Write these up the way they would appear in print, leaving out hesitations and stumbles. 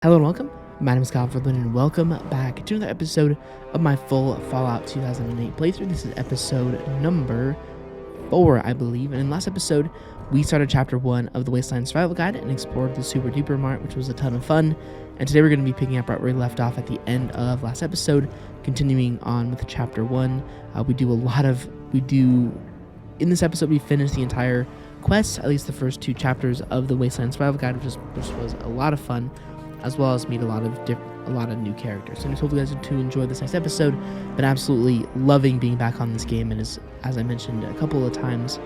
Hello and welcome. My name is Kyle Ferdinand and welcome back to another episode of my full Fallout 2008 playthrough. This is episode number 4, I believe. And in last episode, we started chapter 1 of the Wasteland Survival Guide and explored the Super Duper Mart, which was a ton of fun. And today we're going to be picking up right where we left off at the end of last episode, continuing on with chapter 1. In this episode, we finished the entire quest, at least the first 2 chapters of the Wasteland Survival Guide, which was a lot of fun, as well as meet a lot of new characters. And I hope you guys to enjoy this next episode. Been absolutely loving being back on this game, and as I mentioned a couple of times,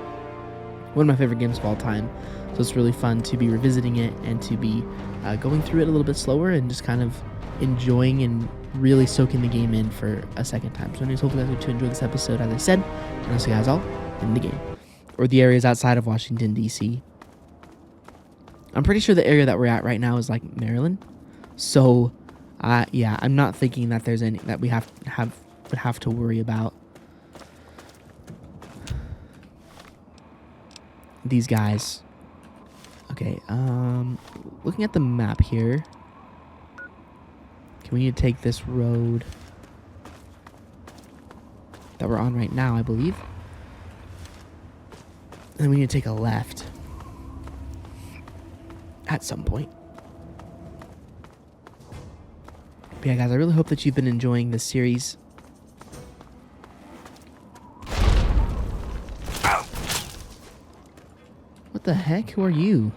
one of my favorite games of all time. So it's really fun to be revisiting it and to be going through it a little bit slower and just kind of enjoying and really soaking the game in for a second time. So anyways, hope you guys to enjoy this episode, as I said, and I'll see you guys all in the game, or the areas outside of Washington, D.C. I'm pretty sure the area that we're at right now is like Maryland. So, yeah, I'm not thinking that there's any that we would have to worry about these guys. Okay, looking at the map here, we need to take this road that we're on right now, I believe, and we need to take a left at some point. But yeah, guys, I really hope that you've been enjoying this series. Ow. What the heck? Who are you?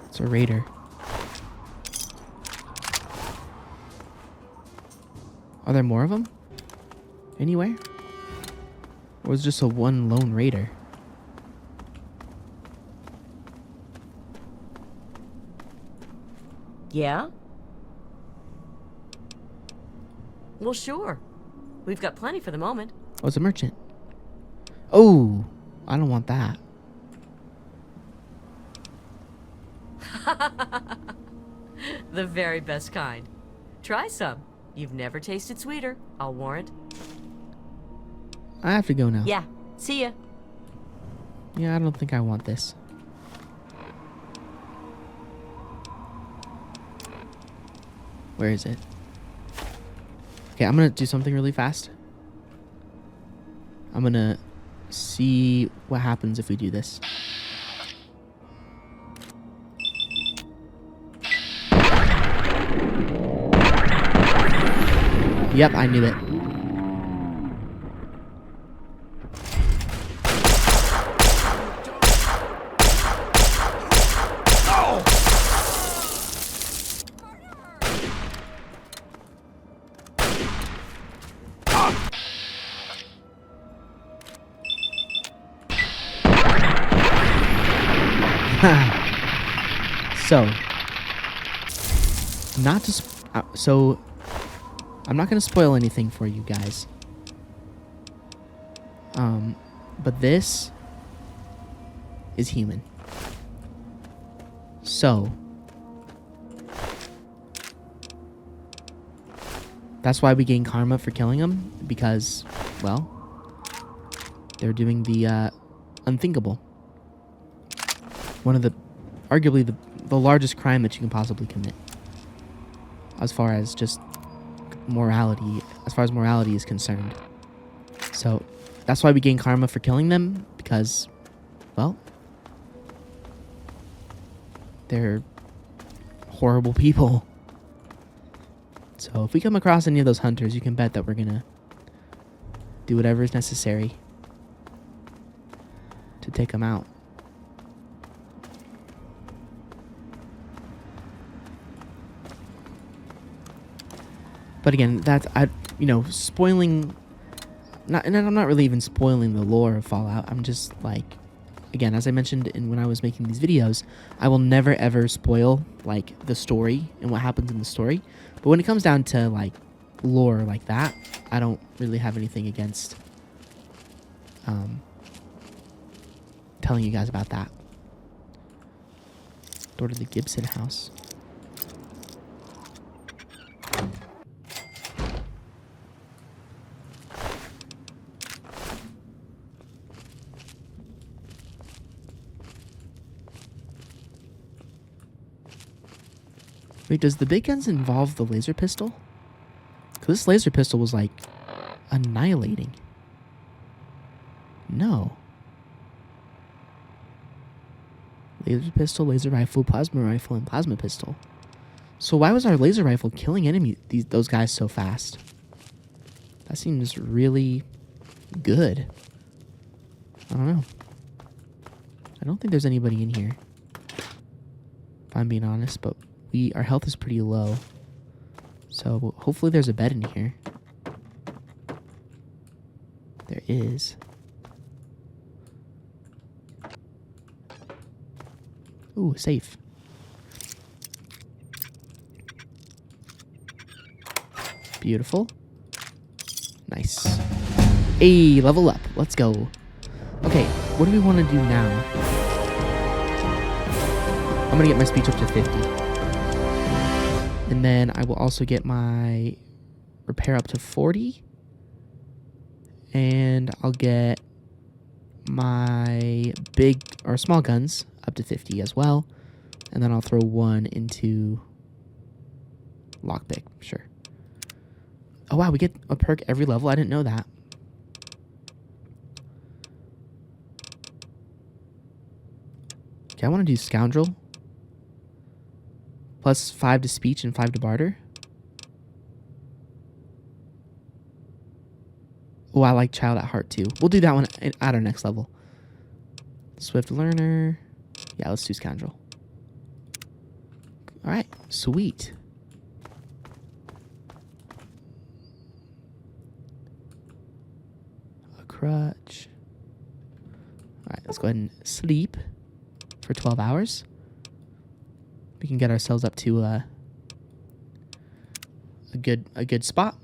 It's a raider. Are there more of them? Anywhere? Or was it just a one lone raider? Yeah? Well, sure. We've got plenty for the moment. Oh, it's a merchant. Oh, I don't want that. The very best kind. Try some. You've never tasted sweeter, I'll warrant. I have to go now. Yeah, see ya. Yeah, I don't think I want this. Where is it? Okay, I'm gonna do something really fast. I'm gonna see what happens if we do this. Yep, I knew it. So, I'm not going to spoil anything for you guys. But this is human. So, that's why we gain karma for killing them, because, well, they're doing the unthinkable. One of the, arguably the largest crime that you can possibly commit, as far as just morality, is concerned. So that's why we gain karma for killing them, because, well, they're horrible people. So if we come across any of those hunters, you can bet that we're gonna do whatever is necessary to take them out. But again, that's, spoiling, and I'm not really even spoiling the lore of Fallout. I'm just like, again, as I mentioned when I was making these videos, I will never ever spoil like the story and what happens in the story. But when it comes down to like lore like that, I don't really have anything against telling you guys about that. Door to the Gibson house. Wait, does the big guns involve the laser pistol? Because this laser pistol was like annihilating. No. Laser pistol, laser rifle, plasma rifle, and plasma pistol. So why was our laser rifle killing those guys so fast? That seems really good. I don't know. I don't think there's anybody in here, if I'm being honest, but our health is pretty low. So hopefully there's a bed in here. There is. Ooh, safe. Beautiful. Nice. Hey, level up. Let's go. Okay, what do we want to do now? I'm going to get my speech up to 50. And then I will also get my repair up to 40. And I'll get my big or small guns up to 50 as well. And then I'll throw one into lockpick. Sure. Oh, wow. We get a perk every level. I didn't know that. Okay, I want to do Scoundrel. Plus 5 to speech and 5 to barter. Oh, I like Child at Heart too. We'll do that one at our next level. Swift Learner. Yeah, let's do Scoundrel. Alright, sweet. A crutch. Alright, let's go ahead and sleep for 12 hours. We can get ourselves up to a good spot.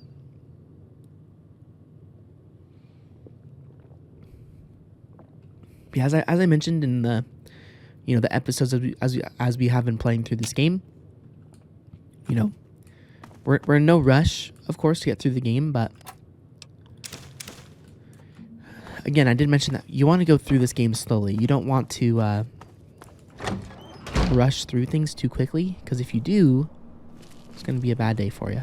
Yeah, as I mentioned in the the episodes as we have been playing through this game, we're in no rush, of course, to get through the game, but again, I did mention that you want to go through this game slowly. You don't want to rush through things too quickly, because if you do, it's going to be a bad day for you.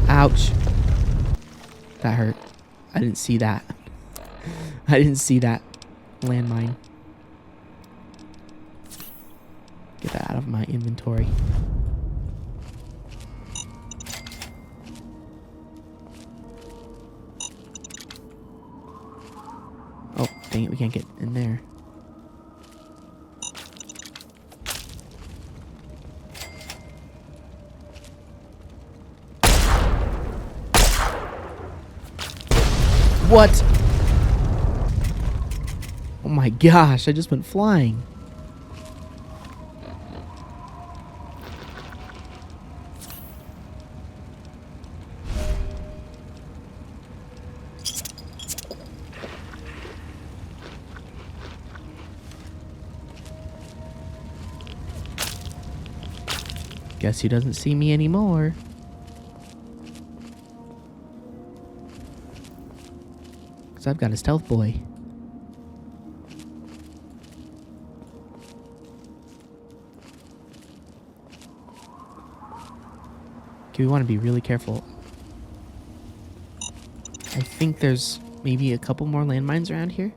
Ouch. That hurt. I didn't see that. I didn't see that landmine. Get that out of my inventory. Oh, dang it, we can't get in there. What? Oh my gosh, I just went flying. Guess he doesn't see me anymore. Because I've got a stealth boy. Okay, we want to be really careful. I think there's maybe a couple more landmines around here.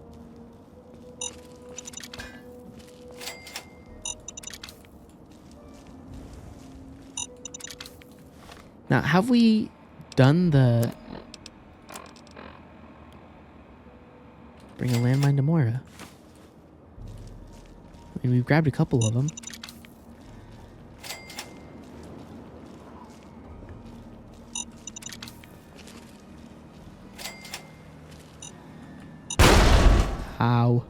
Now, have we done the... Bring a landmine to Moira? I mean, we've grabbed a couple of them. Ow.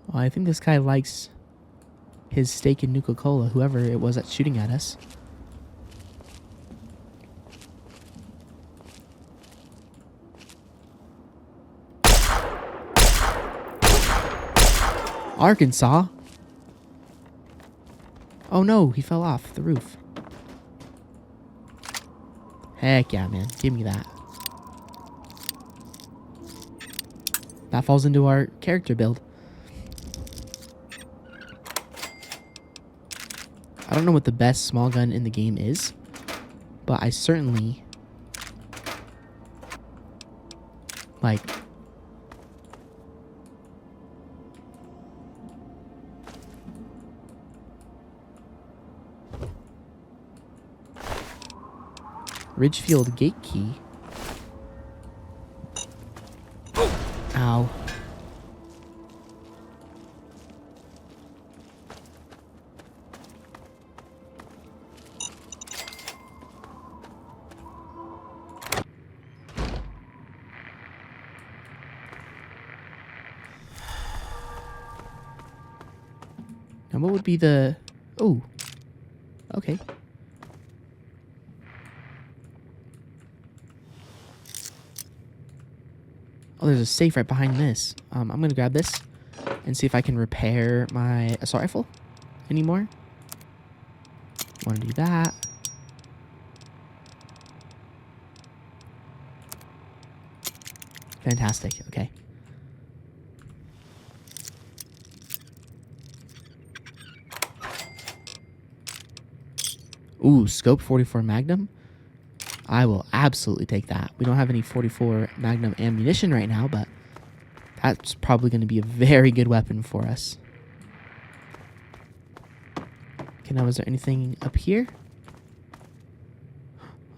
Well, I think this guy likes his steak and Nuka-Cola, whoever it was that's shooting at us. Arkansas? Oh no, he fell off the roof. Heck yeah, man. Give me that. That falls into our character build. I don't know what the best small gun in the game is, but I certainly like Ridgefield gate key. Ow. Now what would be the... Oh. Okay. Oh, there's a safe right behind this. I'm going to grab this and see if I can repair my assault rifle anymore. Want to do that. Fantastic. Okay. Ooh, scope 44 Magnum. I will absolutely take that. We don't have any 44 Magnum ammunition right now, but that's probably going to be a very good weapon for us. Okay, now is there anything up here?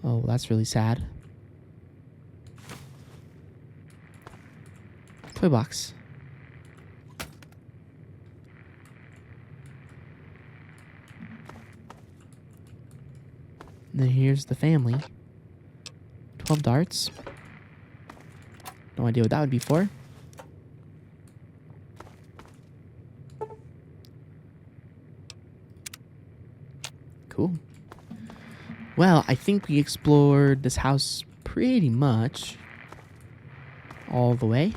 Oh, that's really sad. Toy box. And then here's the family. 12 darts. No idea what that would be for. Cool. Well, I think we explored this house pretty much all the way.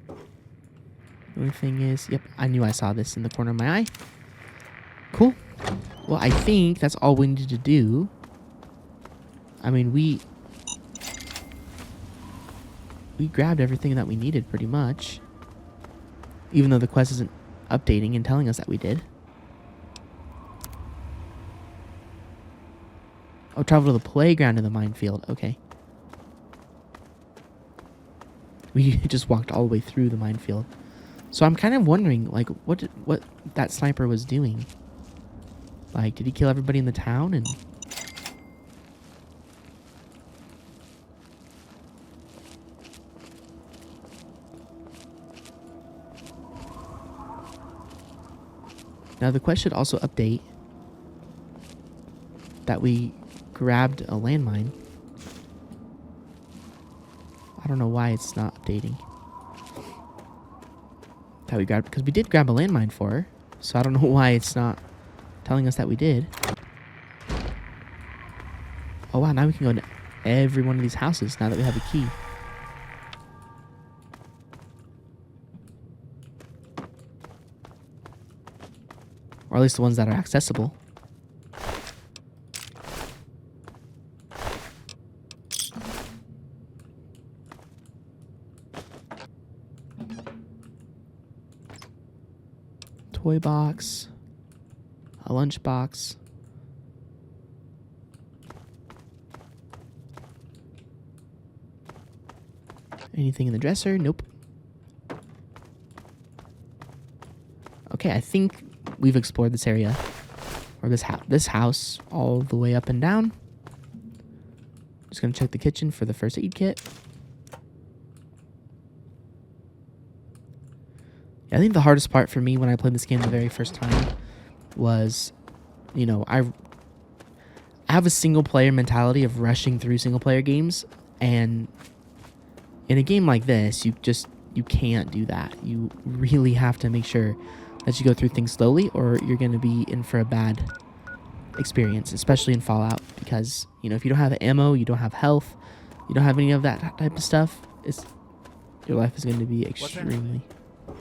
The only thing is, yep, I knew I saw this in the corner of my eye. Cool. Well, I think that's all we needed to do. I mean, we grabbed everything that we needed pretty much. Even though the quest isn't updating and telling us that we did. Oh, travel to the playground in the minefield. Okay. We just walked all the way through the minefield. So I'm kind of wondering, like, what that sniper was doing. Like, did he kill everybody in the town? And now the quest should also update that we grabbed a landmine. I don't know why it's not updating. That we grabbed, because we did grab a landmine for her. So I don't know why it's not telling us that we did. Oh wow, now we can go into every one of these houses now that we have a key. Or at least the ones that are accessible. Toy box. A lunch box. Anything in the dresser? Nope. Okay, I think we've explored this area, or this house all the way up and down. Just gonna check the kitchen for the first aid kit. I think the hardest part for me when I played this game the very first time was, I have a single player mentality of rushing through single player games, and in a game like this, you can't do that. You really have to make sure that you go through things slowly, or you're going to be in for a bad experience, especially in Fallout, because, if you don't have ammo, you don't have health, you don't have any of that type of stuff, your life is going to be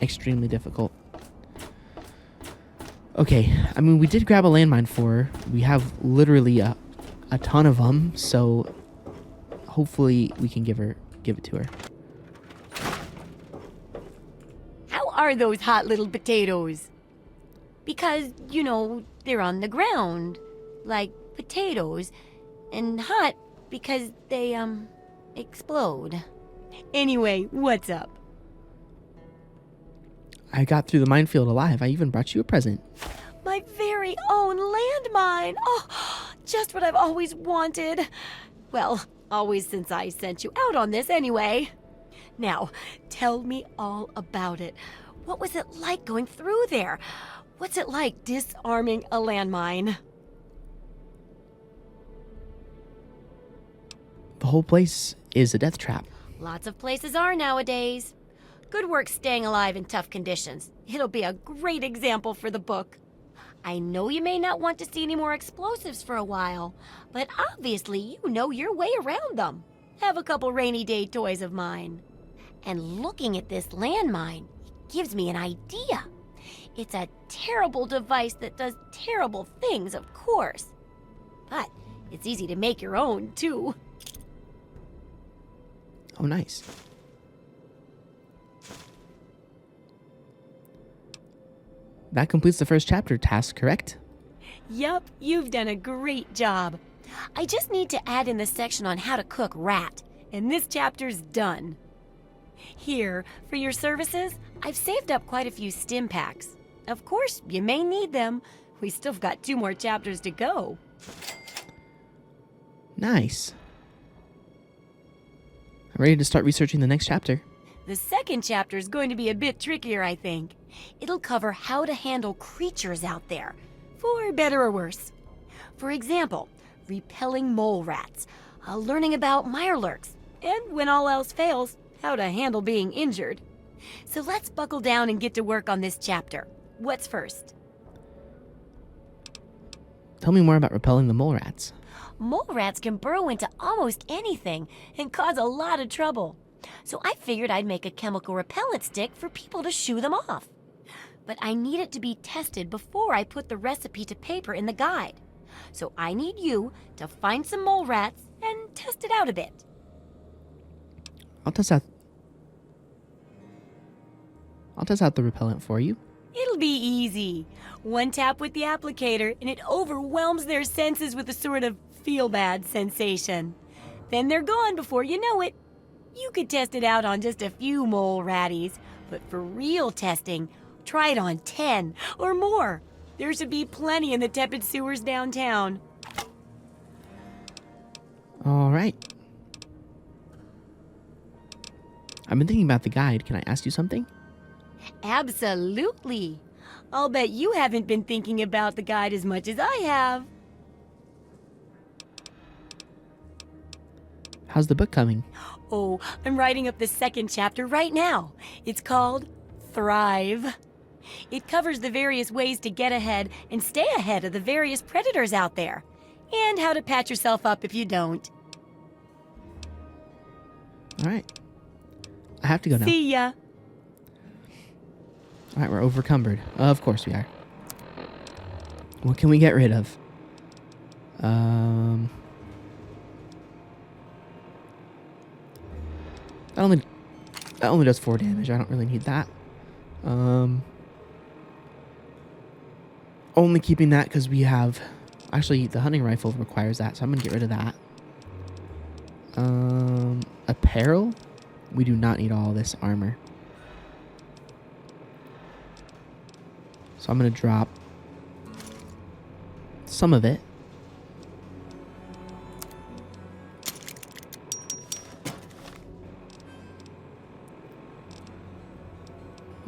extremely difficult. Okay, I mean, we did grab a landmine for her. We have literally a ton of them, so hopefully we can give it to her. How are those hot little potatoes? Because, they're on the ground, like potatoes, and hot because they, explode. Anyway, what's up? I got through the minefield alive. I even brought you a present. My very own landmine! Oh, just what I've always wanted. Well, always since I sent you out on this anyway. Now, tell me all about it. What was it like going through there? What's it like disarming a landmine? The whole place is a death trap. Lots of places are nowadays. Good work staying alive in tough conditions. It'll be a great example for the book. I know you may not want to see any more explosives for a while, but obviously you know your way around them. Have a couple rainy day toys of mine. And looking at this landmine, it gives me an idea. It's a terrible device that does terrible things, of course. But it's easy to make your own, too. Oh, nice. That completes the first chapter task, correct? Yup, you've done a great job. I just need to add in the section on how to cook rat, and this chapter's done. Here, for your services, I've saved up quite a few stim packs. Of course, you may need them. We still got 2 more chapters to go. Nice. I'm ready to start researching the next chapter. The second chapter is going to be a bit trickier, I think. It'll cover how to handle creatures out there, for better or worse. For example, repelling mole rats, learning about mirelurks, and when all else fails, how to handle being injured. So let's buckle down and get to work on this chapter. What's first? Tell me more about repelling the mole rats. Mole rats can burrow into almost anything and cause a lot of trouble. So I figured I'd make a chemical repellent stick for people to shoo them off. But I need it to be tested before I put the recipe to paper in the guide. So I need you to find some mole rats and test it out a bit. I'll test out the repellent for you. It'll be easy. One tap with the applicator and it overwhelms their senses with a sort of feel-bad sensation. Then they're gone before you know it. You could test it out on just a few mole ratties, but for real testing, try it on 10 or more. There should be plenty in the Tepid sewers downtown. All right. I've been thinking about the guide. Can I ask you something? Absolutely. I'll bet you haven't been thinking about the guide as much as I have. How's the book coming? Oh, I'm writing up the second chapter right now. It's called Thrive. It covers the various ways to get ahead and stay ahead of the various predators out there, and how to patch yourself up if you don't. All right. I have to go now. See ya. All right, we're overcumbered. Of course we are. What can we get rid of? That only does 4 damage. I don't really need that. Only keeping that because we have... Actually, the hunting rifle requires that, so I'm going to get rid of that. Apparel? We do not need all this armor. So I'm going to drop some of it.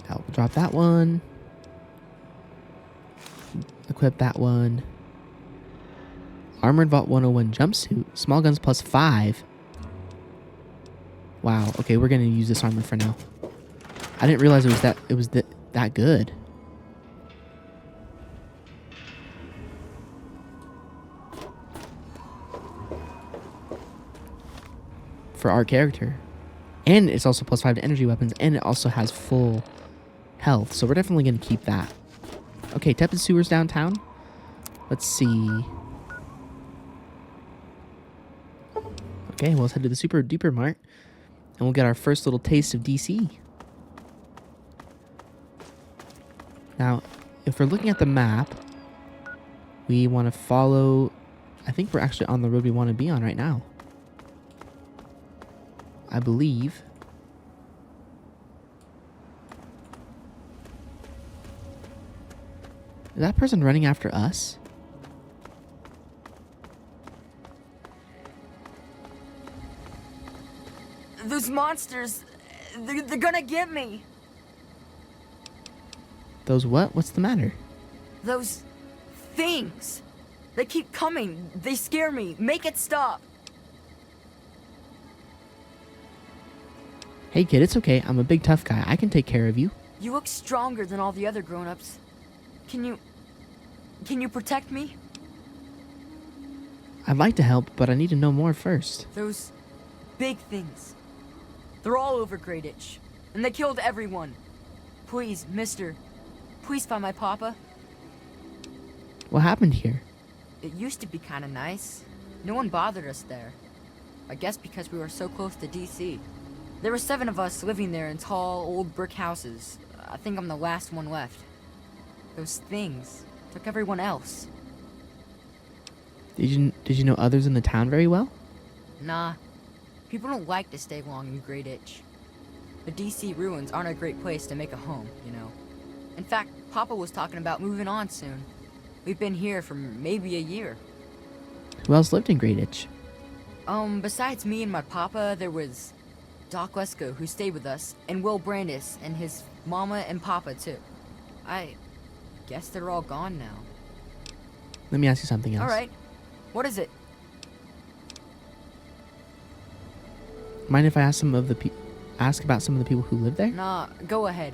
Yeah, we'll drop that one. Equip that one. Armored Vault 101 jumpsuit. Small guns plus 5. Wow. Okay, we're gonna use this armor for now. I didn't realize it was that good. For our character. And it's also plus 5 to energy weapons, and it also has full health. So we're definitely gonna keep that. Okay, Tepid sewers downtown. Let's see. Okay, well, let's head to the Super Duper Mart, and we'll get our first little taste of DC. Now, if we're looking at the map, we want to follow... I think we're actually on the road we want to be on right now. I believe. Is that person running after us? Those monsters, they're gonna get me. Those what? What's the matter? Those things. They keep coming. They scare me. Make it stop. Hey kid, it's okay. I'm a big tough guy. I can take care of you. You look stronger than all the other grown-ups. Can you protect me? I'd like to help, but I need to know more first. Those big things. They're all over Greyditch, and they killed everyone. Please, mister, please find my papa. What happened here? It used to be kind of nice. No one bothered us there. I guess because we were so close to DC. There were 7 of us living there in tall, old brick houses. I think I'm the last one left. Those things took everyone else. Did you know others in the town very well? Nah. People don't like to stay long in Greyditch. The DC ruins aren't a great place to make a home, you know. In fact, Papa was talking about moving on soon. We've been here for maybe a year. Who else lived in Greyditch? Besides me and my papa, there was Doc Lesko, who stayed with us, and Will Brandis, and his mama and papa, too. I guess they're all gone now. Let me ask you something else. Alright. What is it? Mind if I ask ask about some of the people who live there? Nah, go ahead.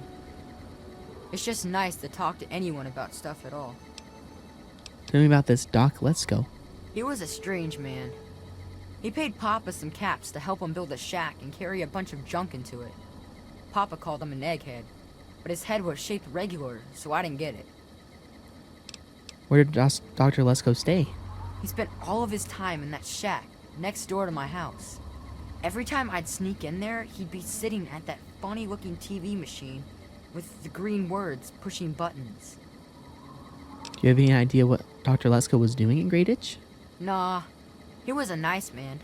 It's just nice to talk to anyone about stuff at all. Tell me about this Doc Let's Go. He was a strange man. He paid Papa some caps to help him build a shack and carry a bunch of junk into it. Papa called him an egghead, but his head was shaped regular, so I didn't get it. Where did Dr. Lesko stay? He spent all of his time in that shack next door to my house. Every time I'd sneak in there, he'd be sitting at that funny-looking TV machine with the green words pushing buttons. Do you have any idea what Dr. Lesko was doing in Greyditch? Nah, he was a nice man,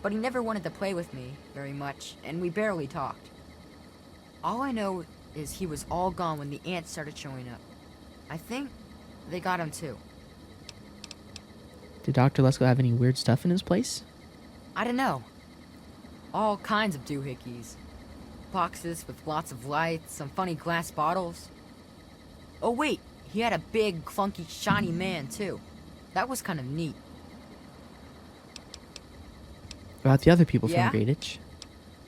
but he never wanted to play with me very much, and we barely talked. All I know is he was all gone when the ants started showing up. I think they got him too. Did Dr. Lesko have any weird stuff in his place? I don't know. All kinds of doohickeys. Boxes with lots of lights, some funny glass bottles. Oh wait, he had a big, funky, shiny man too. That was kind of neat. About the other people Yeah? from Greyditch?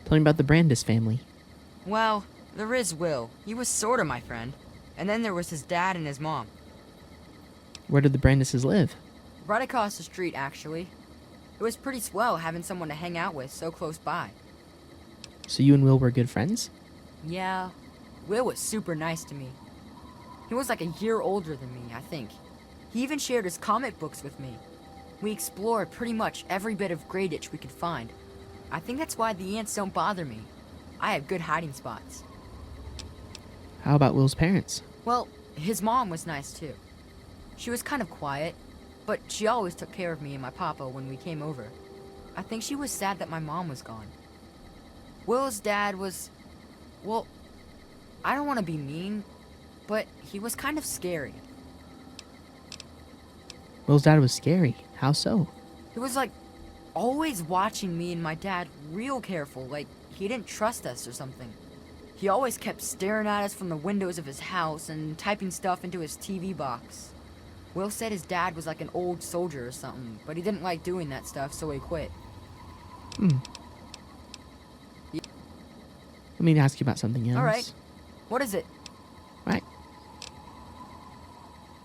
Tell me about the Brandis family. Well, there is Will. He was sorta my friend. And then there was his dad and his mom. Where did the Brandises live? Right across the street, actually. It was pretty swell having someone to hang out with so close by. So you and Will were good friends? Yeah, Will was super nice to me. He was like a year older than me, I think. He even shared his comic books with me. We explored pretty much every bit of Greyditch we could find. I think that's why the ants don't bother me. I have good hiding spots. How about Will's parents? Well, his mom was nice too. She was kind of quiet, but she always took care of me and my papa when we came over. I think she was sad that my mom was gone. Will's dad was... well, I don't want to be mean, but he was kind of scary. Will's dad was scary. How so? He was like always watching me and my dad real careful, like he didn't trust us or something. He always kept staring at us from the windows of his house and typing stuff into his TV box. Will said his dad was like an old soldier or something, but he didn't like doing that stuff, so he quit. Let me ask you about something else. All right. What is it? Right.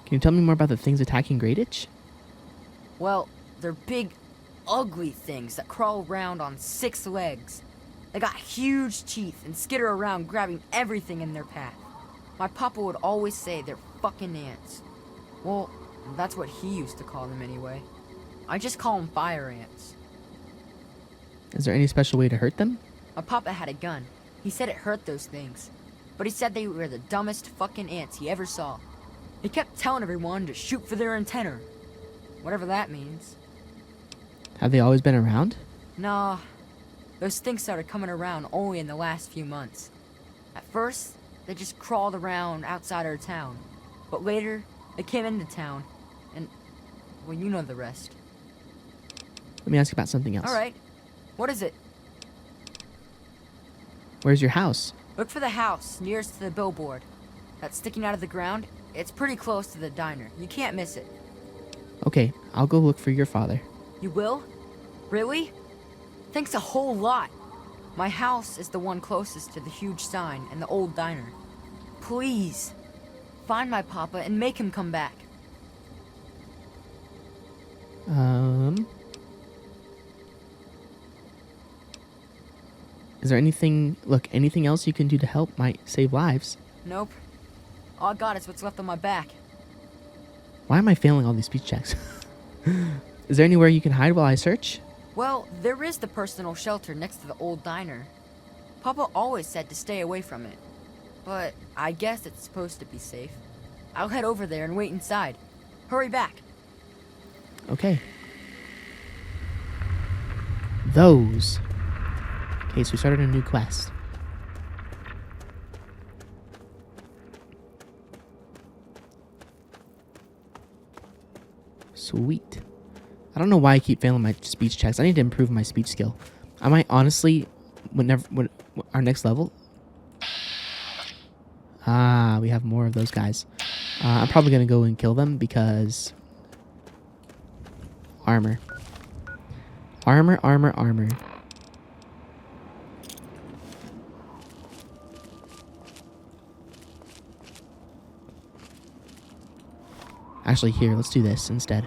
Can you tell me more about the things attacking Greatitch? Well, they're big, ugly things that crawl around on 6 legs. They got huge teeth and skitter around grabbing everything in their path. My papa would always say they're fucking ants. Well, that's what he used to call them anyway. I just call them fire ants. Is there any special way to hurt them? My papa had a gun. He said it hurt those things. But he said they were the dumbest fucking ants he ever saw. He kept telling everyone to shoot for their antenna. Whatever that means. Have they always been around? Nah. Those things started coming around only in the last few months. At first, they just crawled around outside our town. But later, they came into town. And, well, you know the rest. Let me ask you about something else. Alright. What is it? Where's your house? Look for the house nearest to the billboard. That's sticking out of the ground. It's pretty close to the diner. You can't miss it. Okay, I'll go look for your father. You will? Really? Thanks a whole lot. My house is the one closest to the huge sign and the old diner. Please, find my papa and make him come back. Is there anything else you can do to help might save lives? Nope. All I got is what's left on my back. Why am I failing all these speech checks? Is there anywhere you can hide while I search? Well, there is the personal shelter next to the old diner. Papa always said to stay away from it. But I guess it's supposed to be safe. I'll head over there and wait inside. Hurry back. Okay. Those. Okay, so we started a new quest. Sweet. I don't know why I keep failing my speech checks. I need to improve my speech skill. I might honestly, when our next level. Ah, we have more of those guys. I'm probably gonna go and kill them because armor. Armor. Actually, here, let's do this instead.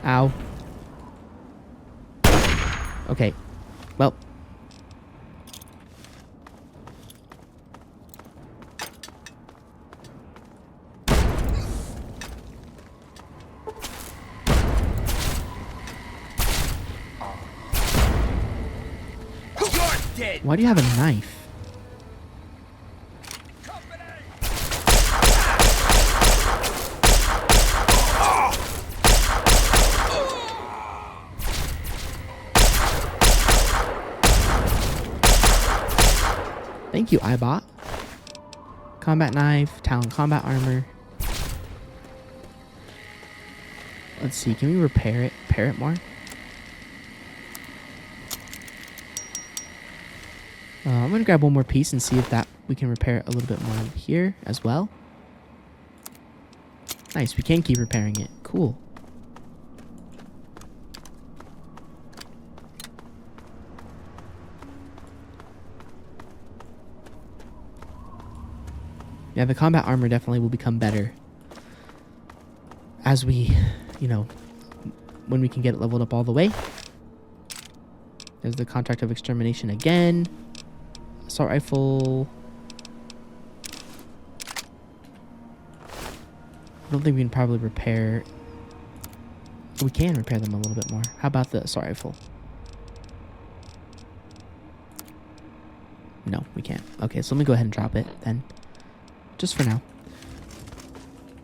Ow. Okay. Well. Why do you have a knife? Thank you, iBot. Combat knife, Talon combat armor. Let's see, can we repair it more? I'm gonna grab one more piece and see if we can repair it a little bit more here as well. Nice, we can keep repairing it. Cool. Yeah, the combat armor definitely will become better as we, when we can get it leveled up all the way. There's the contract of extermination again. Assault rifle. I don't think we can probably repair. We can repair them a little bit more. How about the assault rifle? No, we can't. Okay, so let me go ahead and drop it then. Just for now.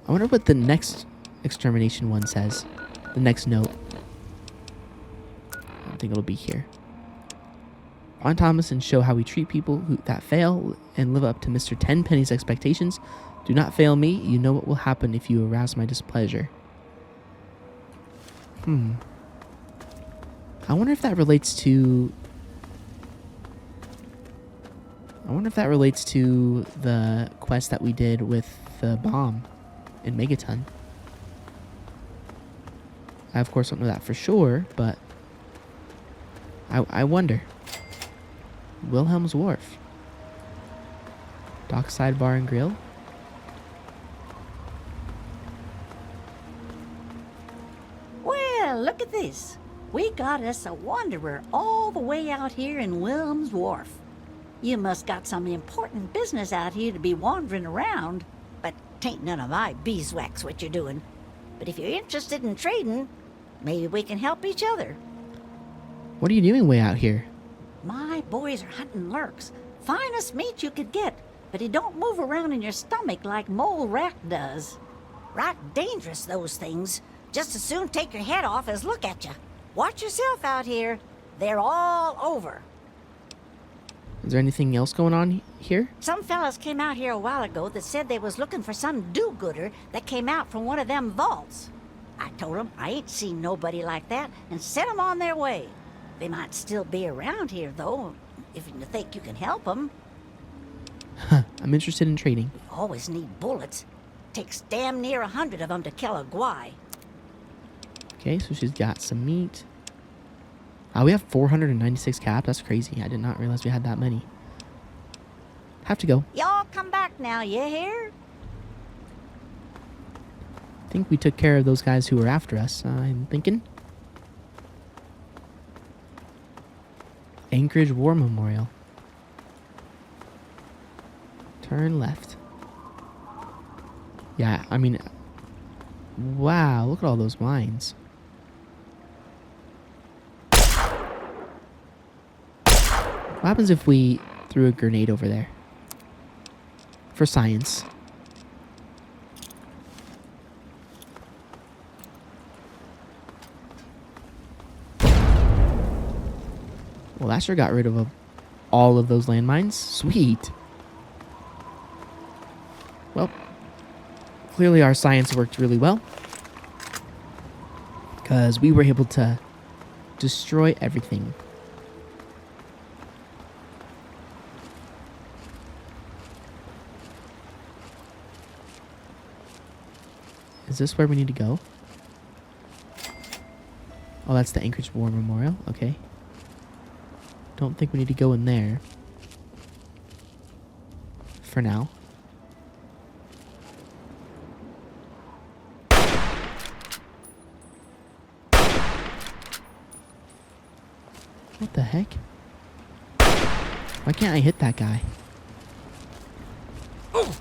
I wonder what the next extermination one says. The next note. I don't think it'll be here. Find Thomas and show how we treat people that fail and live up to Mr. Tenpenny's expectations. Do not fail me. You know what will happen if you arouse my displeasure. I wonder if that relates to... the quest that we did with the bomb in Megaton. I, of course, don't know that for sure, but... I wonder. Wilhelm's Wharf. Dockside Bar and Grill. Well, look at this. We got us a wanderer all the way out here in Wilhelm's Wharf. You must got some important business out here to be wandering around. But 'tain't none of my beeswax what you're doing. But if you're interested in trading, maybe we can help each other. What are you doing way out here? My boys are hunting lurks. Finest meat you could get, but it don't move around in your stomach like mole rat does. Right dangerous, those things. Just as soon take your head off as look at you. Watch yourself out here. They're all over. Is there anything else going on here? Some fellas came out here a while ago that said they was looking for some do-gooder that came out from one of them vaults. I told 'em I ain't seen nobody like that and sent 'em on their way. They might still be around here, though, if you think you can help 'em. I'm interested in trading. We always need bullets. Takes damn near 100 of 'em to kill a guy. Okay, so she's got some meat. We have 496 cap. That's crazy. I did not realize we had that many. Have to go. Y'all come back now, you hear? I think we took care of those guys who were after us. I'm thinking. Anchorage War Memorial. Turn left. Yeah, I mean... Wow, look at all those mines. What happens if we threw a grenade over there? For science. Well, that sure got rid of all of those landmines. Sweet. Well, clearly our science worked really well. Because we were able to destroy everything. Is this where we need to go? Oh, that's the Anchorage War Memorial. Okay. Don't think we need to go in there. For now. What the heck? Why can't I hit that guy? Oh,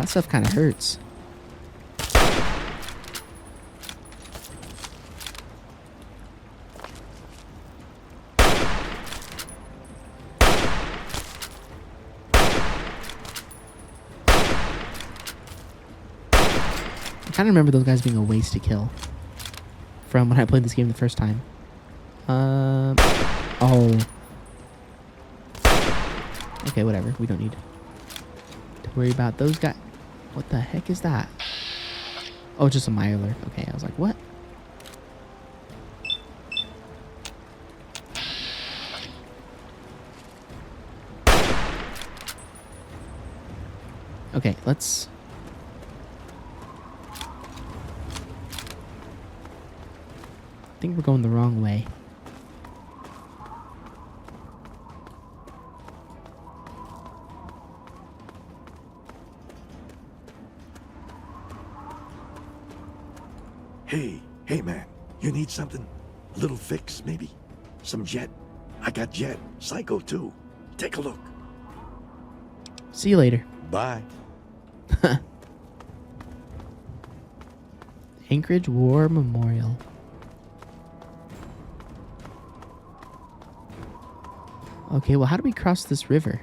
that stuff kind of hurts. I kind of remember those guys being a waste to kill from when I played this game the first time. Oh. Okay, whatever. We don't need to worry about those guys. What the heck is that? Oh, just a Myler. Okay, I was like, what? Okay, let's... I think we're going the wrong way. Hey man, you need something? A little fix, maybe? Some jet? I got jet. Psycho too. Take a look. See you later. Bye. Anchorage War Memorial. Okay, well, how do we cross this river?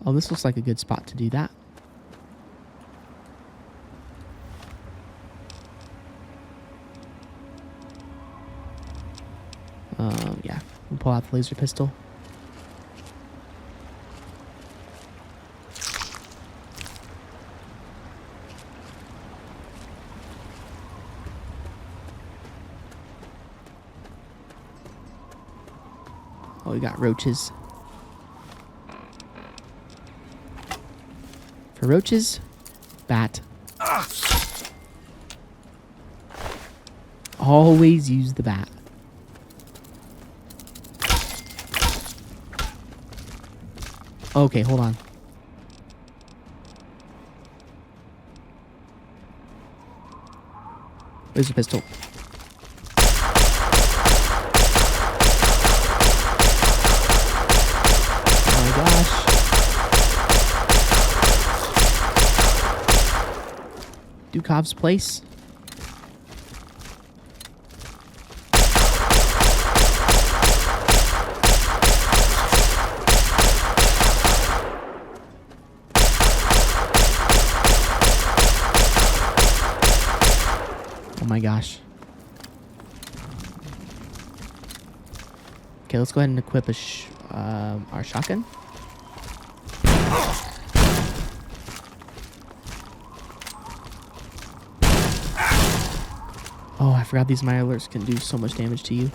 Oh, this looks like a good spot to do that. pull out the laser pistol. Oh, we got roaches. For roaches, bat. Always use the bat. Okay, hold on. Laser pistol. Oh my gosh. Dukov's place. Oh my gosh. Okay, let's go ahead and equip our shotgun. Oh, I forgot these Mirelurks can do so much damage to you.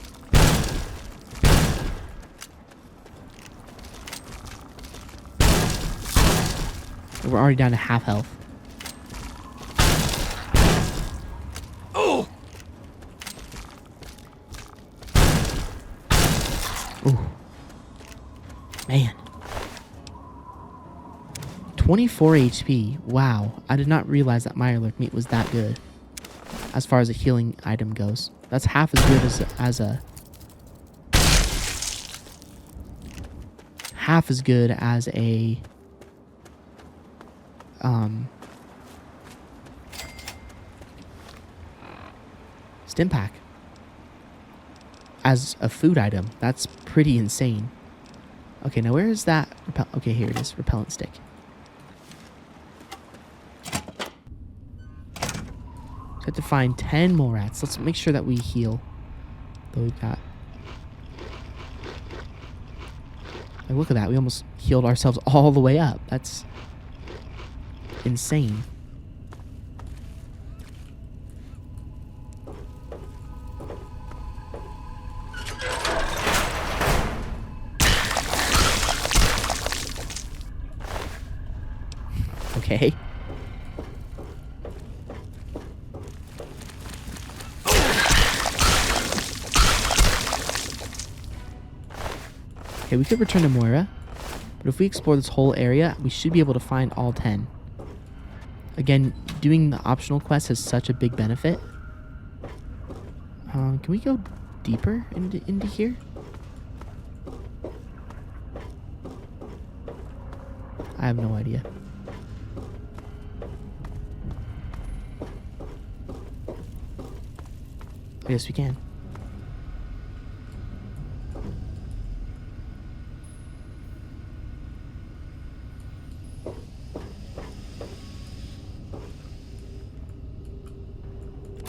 We're already down to half health. Ooh. Man. 24 HP. Wow. I did not realize that Mirelurk meat was that good. As far as a healing item goes. That's half as good as a... Half as good as a... Stim pack. As a food item. That's pretty insane. Okay, now where is that? Okay, here it is. Repellent stick. So I have to find 10 more rats. Let's make sure that we heal. Though we've got... Like, look at that. We almost healed ourselves all the way up. That's insane. Okay. Okay, we could return to Moira, but if we explore this whole area, we should be able to find all 10. Again, doing the optional quest has such a big benefit. Can we go deeper into here? I have no idea. I guess we can.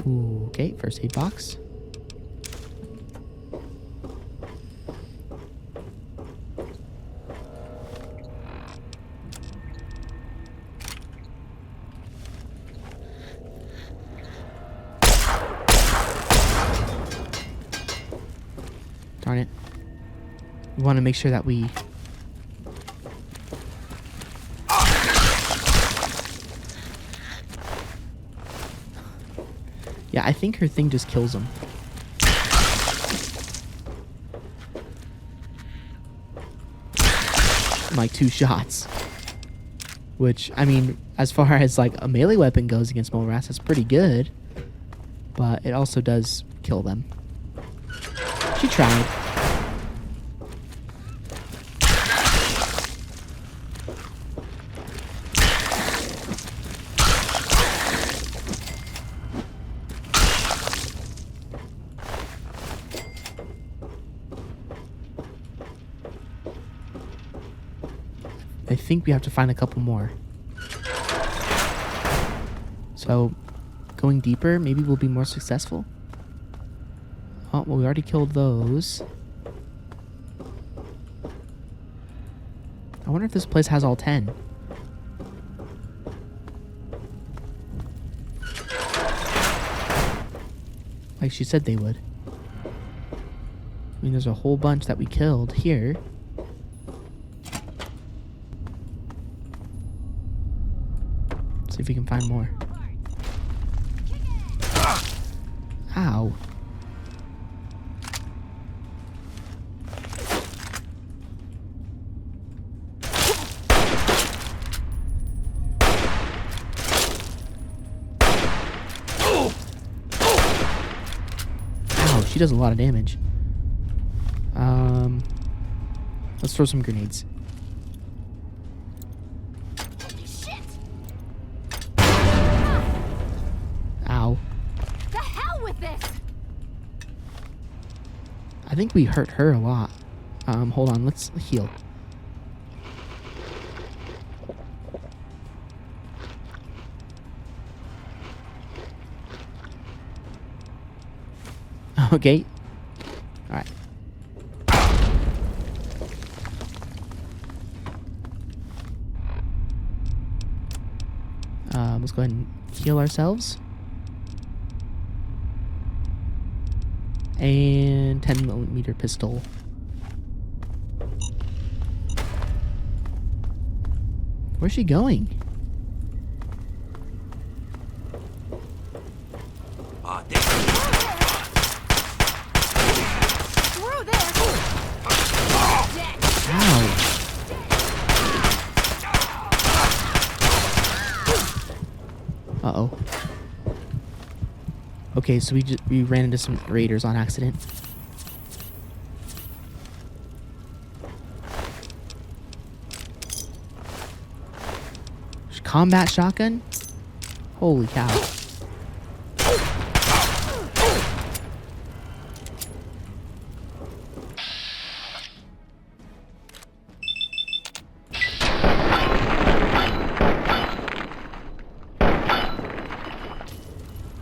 Ooh, okay, first aid box. Darn it. We want to make sure that we... Yeah, I think her thing just kills him. Like 2 shots. Which, I mean, as far as like a melee weapon goes against mole rats, that's pretty good. But it also does kill them. She tried. I think we have to find a couple more. So, going deeper, maybe we'll be more successful. Oh, well, we already killed those. I wonder if this place has all 10. Like she said they would. I mean, there's a whole bunch that we killed here. See if we can find more. Ow. Ow, she does a lot of damage. Let's throw some grenades. Ow. The hell with this! I think we hurt her a lot. Hold on, let's heal. Okay. Alright. Let's go ahead and heal ourselves. And 10mm pistol. Where's she going? Screw this! Ow. Uh-oh. Okay, so we ran into some raiders on accident. Combat shotgun? Holy cow.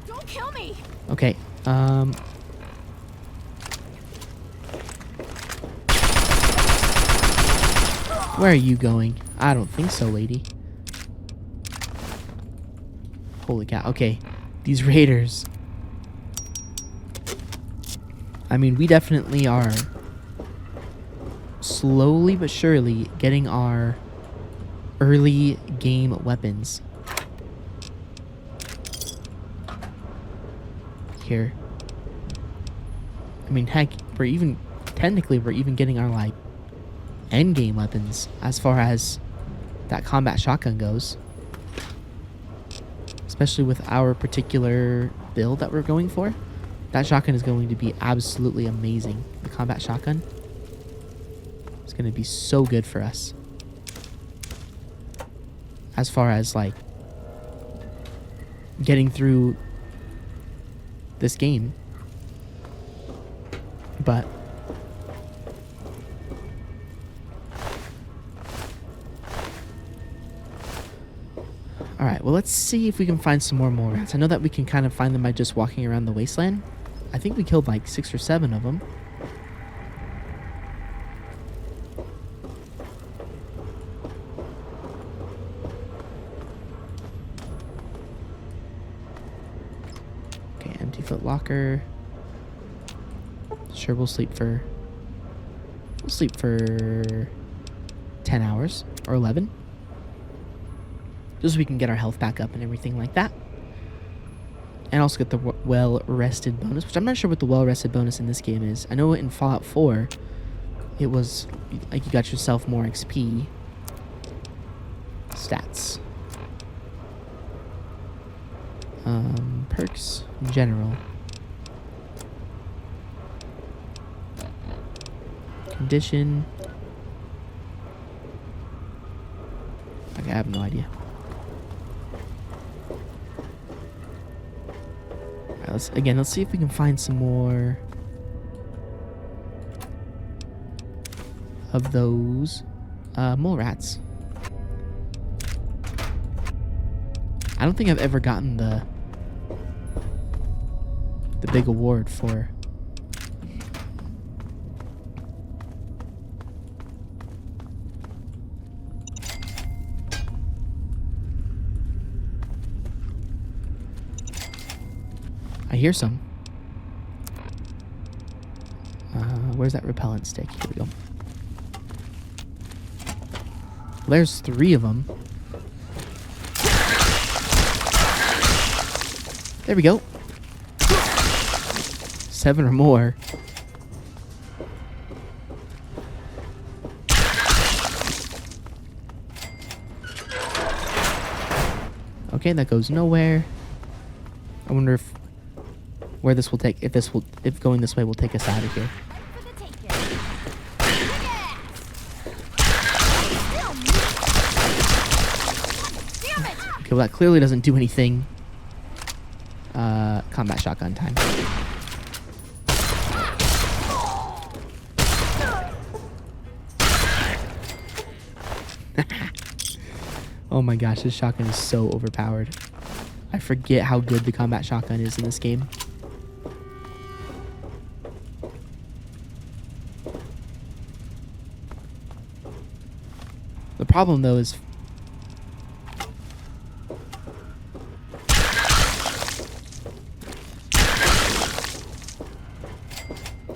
Don't kill me! Okay, where are you going? I don't think so, lady. Holy cow. Okay, these raiders. I mean, we definitely are slowly but surely getting our early game weapons. Here. I mean, heck, we're even getting our, like, end game weapons as far as that combat shotgun goes. Especially with our particular build that we're going for. That shotgun is going to be absolutely amazing. The combat shotgun is going to be so good for us. As far as, like, getting through this game. But alright, well, let's see if we can find some more mole rats. I know that we can kind of find them by just walking around the wasteland. I think we killed like 6 or 7 of them. Okay, empty foot locker. Sure, we'll sleep for 10 hours or 11. Just so we can get our health back up and everything like that. And also get the well-rested bonus, which I'm not sure what the well-rested bonus in this game is. I know in Fallout 4, it was like you got yourself more XP. Stats. Perks in general. Condition. Okay, I have no idea. Alright, let's see if we can find some more of those mole rats. I don't think I've ever gotten the big award for I hear some. Where's that repellent stick? Here we go. Well, there's 3 of them. There we go. 7 or more. Okay, that goes nowhere. I wonder if where this will take, if going this way will take us out of here. Okay, well that clearly doesn't do anything. Combat shotgun time. Oh my gosh, this shotgun is so overpowered. I forget how good the combat shotgun is in this game. The problem though is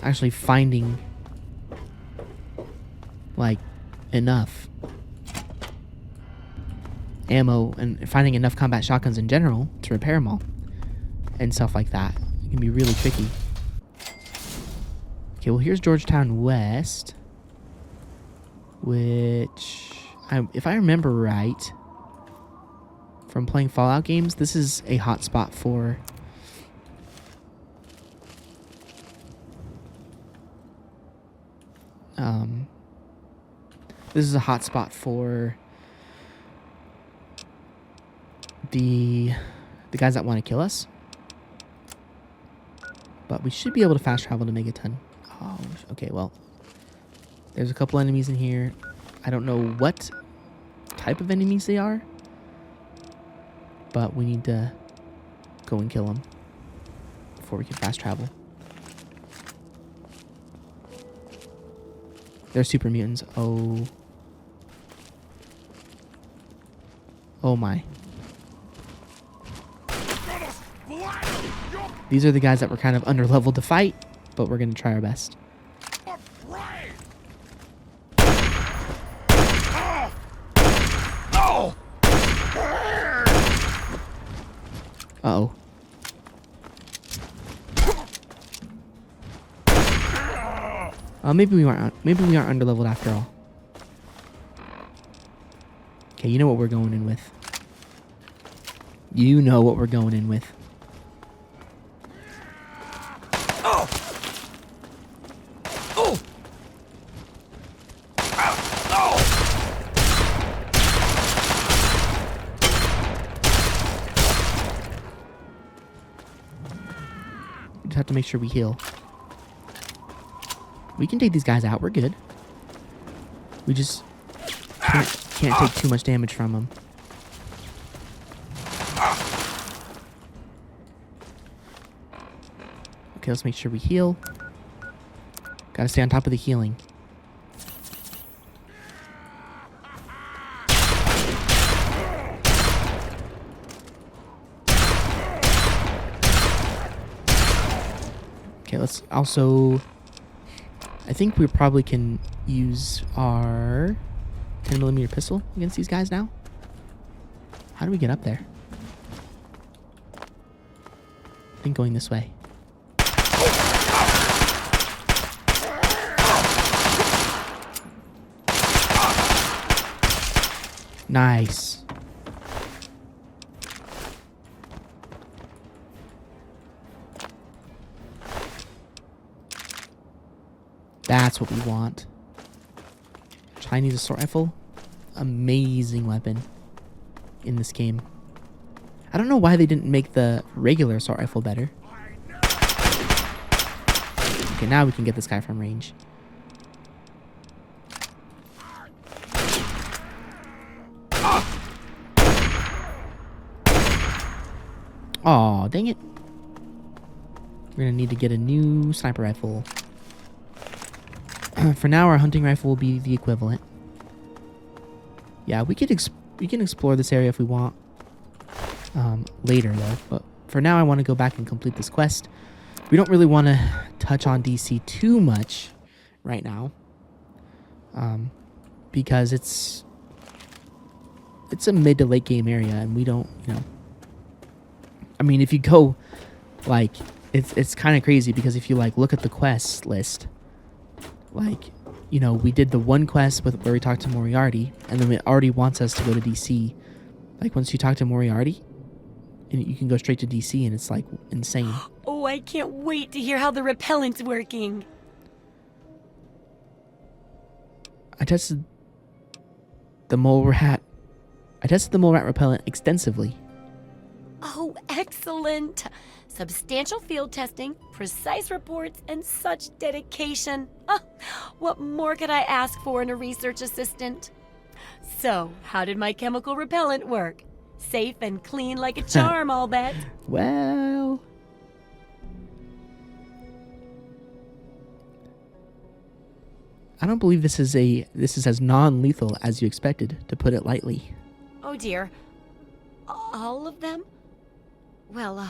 actually finding like enough ammo and finding enough combat shotguns in general to repair them all and stuff like that. It can be really tricky. Okay, well here's Georgetown West, which if I remember right from playing Fallout games, this is a hotspot for this is a hotspot for the guys that want to kill us. But we should be able to fast travel to Megaton. Oh, okay, well. There's a couple enemies in here. I don't know what type of enemies they are. But we need to go and kill them before we can fast travel. They're super mutants. Oh. Oh my. These are the guys that were kind of underleveled to fight, but we're going to try our best. Uh-oh. Maybe we aren't underleveled after all. Okay, you know what we're going in with. You know what we're going in with. Just have to make sure we heal. We can take these guys out. We're good. We just can't take too much damage from them. Okay, let's make sure we heal. Gotta stay on top of the healing. Okay, let's also... I think we probably can use our 10mm pistol against these guys now. How do we get up there? I think going this way. Nice. That's what we want. Chinese assault rifle. Amazing weapon in this game. I don't know why they didn't make the regular assault rifle better. Okay, now we can get this guy from range. Aw, dang it. We're gonna need to get a new sniper rifle. For now, our hunting rifle will be the equivalent. Yeah, we can explore this area if we want. Later, though. But for now, I want to go back and complete this quest. We don't really want to touch on DC too much right now, because it's a mid to late game area, and we don't, I mean, if you go, like, it's kind of crazy, because if you, like, look at the quest list, like, we did the one quest where we talked to Moriarty, and then it already wants us to go to DC. Like, once you talk to Moriarty, and you can go straight to DC, and it's, like, insane. Oh, I can't wait to hear how the repellent's working. I tested the mole rat repellent extensively. Oh, excellent. Substantial field testing, precise reports, and such dedication. What more could I ask for in a research assistant? So, how did my chemical repellent work? Safe and clean like a charm, I'll bet. Well, I don't believe this is as non-lethal as you expected, to put it lightly. Oh dear. All of them? Well,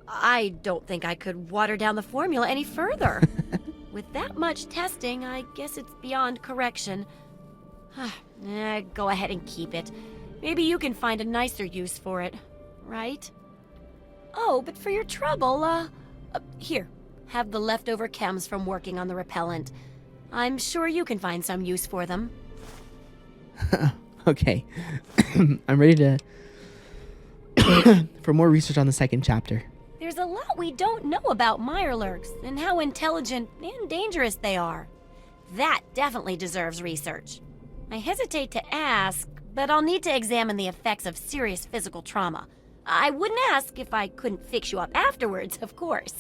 I don't think I could water down the formula any further. With that much testing, I guess it's beyond correction. Go ahead and keep it. Maybe you can find a nicer use for it, right? Oh, but for your trouble, here, have the leftover chems from working on the repellent. I'm sure you can find some use for them. Okay. I'm ready to for more research on the second chapter. There's a lot we don't know about mirelurks and how intelligent and dangerous they are. That definitely deserves research. I hesitate to ask, but I'll need to examine the effects of serious physical trauma. I wouldn't ask if I couldn't fix you up afterwards, of course.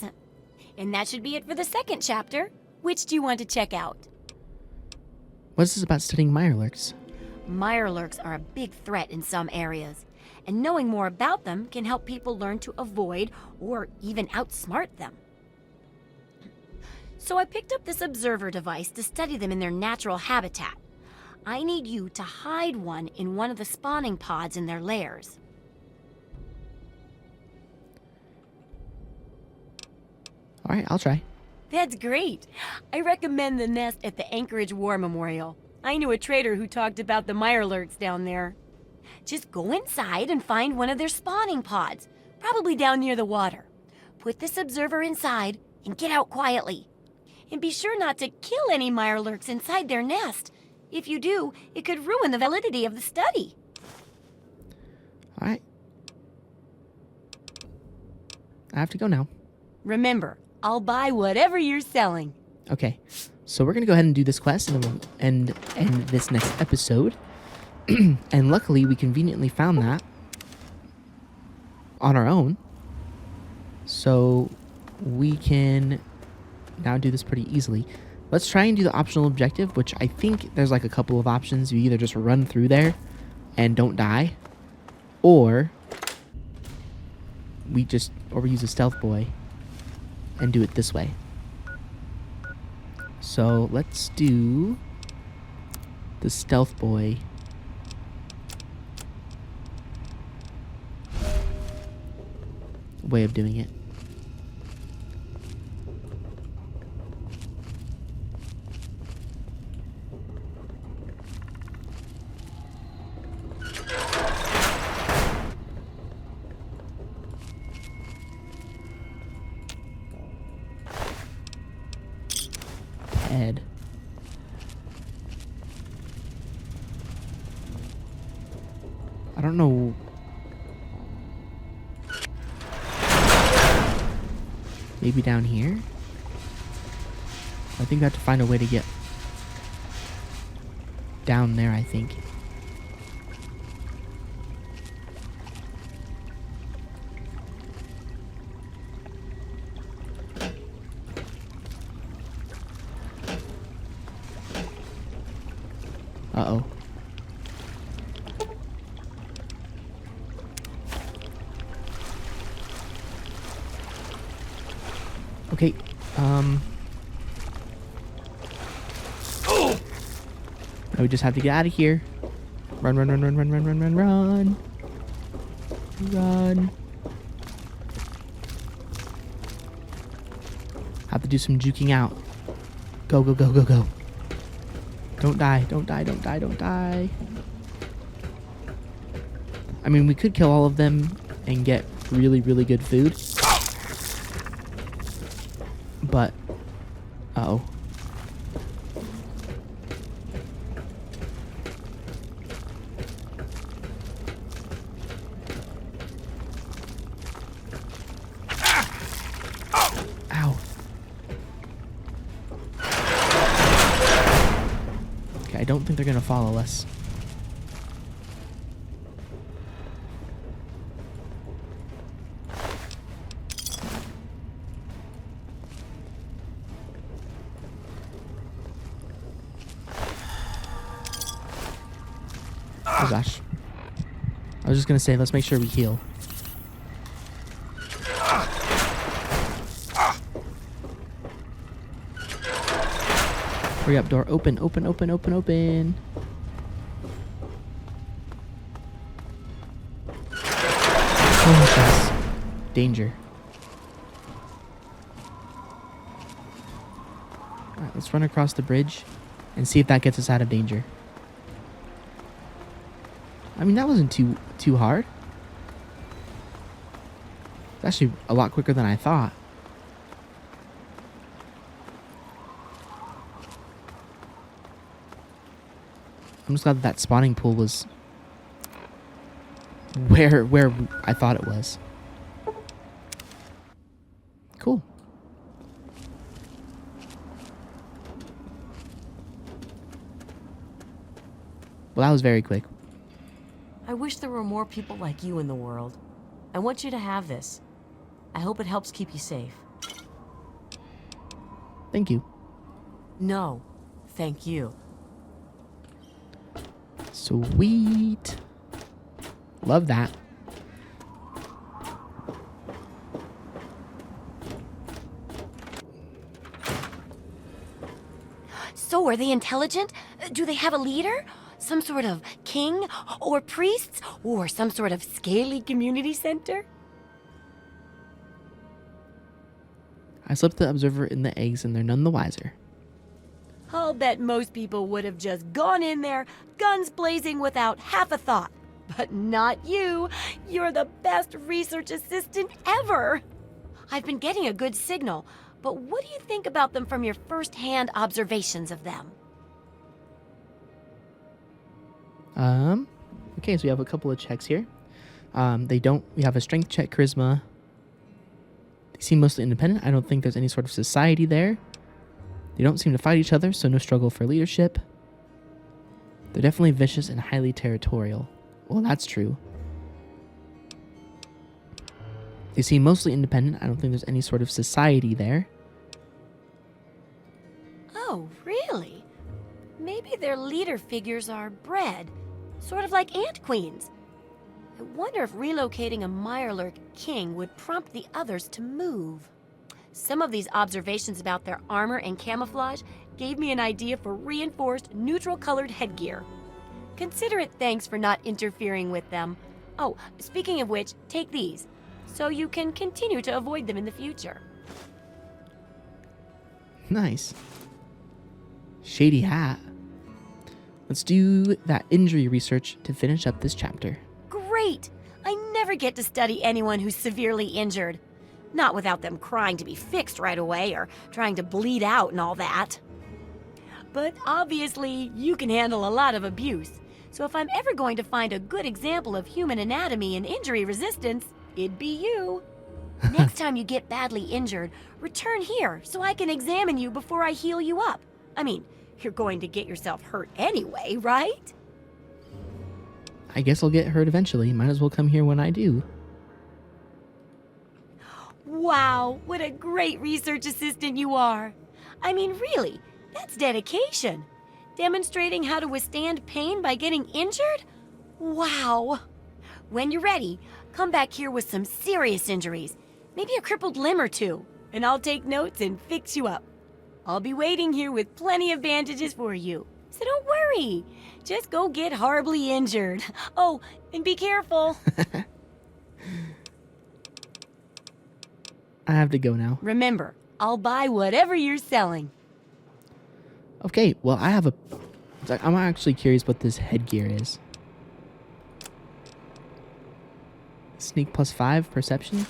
And that should be it for the second chapter. Which do you want to check out? What's this about studying mirelurks? Mirelurks are a big threat in some areas, and knowing more about them can help people learn to avoid or even outsmart them. So I picked up this observer device to study them in their natural habitat. I need you to hide one in one of the spawning pods in their lairs. All right, I'll try. That's great. I recommend the nest at the Anchorage War Memorial. I knew a trader who talked about the mirelurks down there. Just go inside and find one of their spawning pods, probably down near the water. Put this observer inside and get out quietly. And be sure not to kill any mirelurks inside their nest. If you do, it could ruin the validity of the study. All right. I have to go now. Remember, I'll buy whatever you're selling. Okay, so we're going to go ahead and do this quest and then we'll end this next episode. And luckily, we conveniently found that on our own. So we can now do this pretty easily. Let's try and do the optional objective, which I think there's like a couple of options. You either just run through there and don't die, or we use a stealth boy and do it this way. So let's do the stealth boy. Way of doing it. Head. I don't know. Maybe down here? I think we have to find a way to get down there, I think. Uh-oh. Okay, now we just have to get out of here. Run, run, run, run, run, run, run, run, run. Run. do some juking out. Go, go, go, go, go. Don't die, don't die, don't die, don't die. I mean, we could kill all of them and get really, really good food. But, uh-oh. Ow. Okay, I don't think they're gonna follow us. Oh gosh. I was just gonna say, let's make sure we heal. Hurry up, door. Open, open, open, open, open. Oh, gosh. Danger. Alright, let's run across the bridge and see if that gets us out of danger. I mean, that wasn't too hard. It's actually a lot quicker than I thought. I'm just glad that spawning pool was where I thought it was. Cool. Well, that was very quick. I wish there were more people like you in the world. I want you to have this. I hope it helps keep you safe. Thank you. No, thank you. Sweet. Love that. So, are they intelligent? Do they have a leader? Some sort of king? Or priests? Or some sort of scaly community center? I slipped the observer in the eggs and they're none the wiser. I'll bet most people would have just gone in there, guns blazing without half a thought. But not you. You're the best research assistant ever. I've been getting a good signal, but what do you think about them from your first-hand observations of them? Okay, so we have a couple of checks here. We have a strength check, charisma. They seem mostly independent. I don't think there's any sort of society there. They don't seem to fight each other, so no struggle for leadership. They're definitely vicious and highly territorial. Well, that's true. They seem mostly independent. I don't think there's any sort of society there. Oh, really? Maybe their leader figures are bred, sort of like ant queens. I wonder if relocating a Mirelurk king would prompt the others to move. Some of these observations about their armor and camouflage gave me an idea for reinforced, neutral-colored headgear. Consider it thanks for not interfering with them. Oh, speaking of which, take these, so you can continue to avoid them in the future. Nice. Shady hat. Let's do that injury research to finish up this chapter. Great! I never get to study anyone who's severely injured. Not without them crying to be fixed right away or trying to bleed out and all that. But obviously, you can handle a lot of abuse. So if I'm ever going to find a good example of human anatomy and injury resistance, it'd be you. Next time you get badly injured, return here so I can examine you before I heal you up. I mean, you're going to get yourself hurt anyway, right? I guess I'll get hurt eventually. Might as well come here when I do. Wow, what a great research assistant you are. I mean, really, that's dedication. Demonstrating how to withstand pain by getting injured? Wow. When you're ready, come back here with some serious injuries. Maybe a crippled limb or two, and I'll take notes and fix you up. I'll be waiting here with plenty of bandages for you. So don't worry. Just go get horribly injured. Oh, and be careful. I have to go now. Remember, I'll buy whatever you're selling. Okay, well, I'm actually curious what this headgear is. Sneak +5 perception?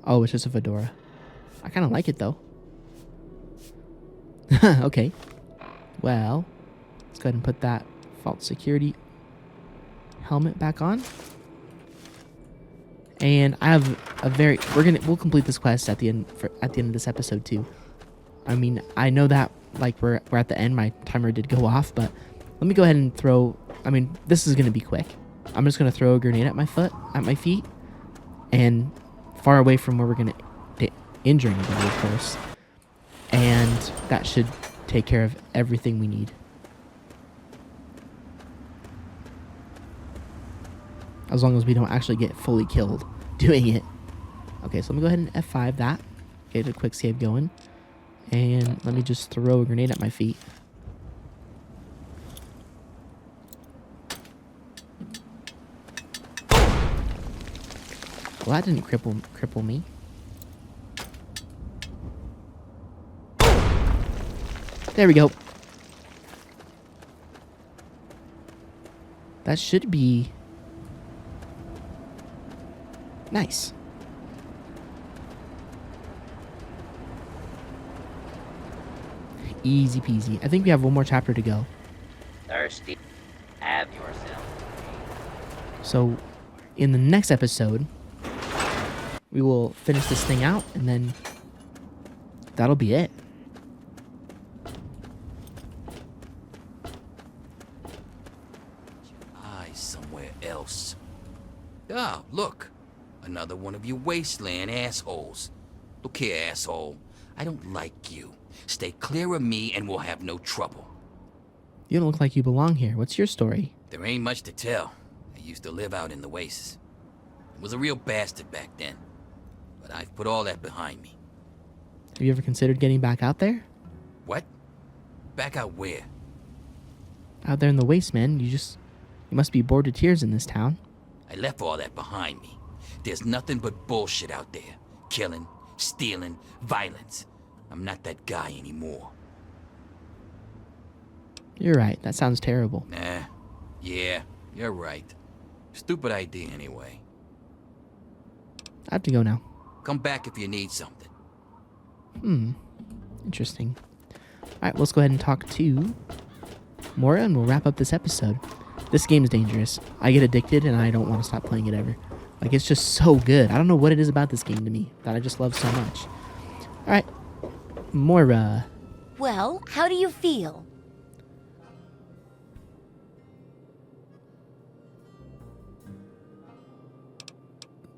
Oh, it's just a fedora. I kind of like it, though. Okay. Well, let's go ahead and put that false security helmet back on. And I have we'll complete this quest at the end of this episode too. I mean, I know that like we're at the end, my timer did go off, but let me go ahead and this is gonna be quick. I'm just gonna throw a grenade at my feet, and far away from where we're gonna injure anybody, of course. And that should take care of everything we need. As long as we don't actually get fully killed doing it. Okay, so let me go ahead and F5 that. Get a quick save going. And let me just throw a grenade at my feet. Well, that didn't cripple me. There we go. That should be nice. Easy peasy. I think we have one more chapter to go. Thirsty? Have yourself. So, in the next episode, we will finish this thing out, and then that'll be it. Somewhere else. Ah, look. Another one of you wasteland assholes. Look here, asshole. I don't like you. Stay clear of me and we'll have no trouble. You don't look like you belong here. What's your story? There ain't much to tell. I used to live out in the wastes. I was a real bastard back then. But I've put all that behind me. Have you ever considered getting back out there? What? Back out where? Out there in the waste, man. You must be bored to tears in this town. I left all that behind me. There's nothing but bullshit out there. Killing, stealing, violence. I'm not that guy anymore. You're right. That sounds terrible. Nah. Yeah, you're right. Stupid idea anyway. I have to go now. Come back if you need something. Interesting. Alright, let's go ahead and talk to Mora, and we'll wrap up this episode. This game is dangerous. I get addicted, and I don't want to stop playing it ever. Like, it's just so good. I don't know what it is about this game to me that I just love so much. Alright, Mora. Well, how do you feel?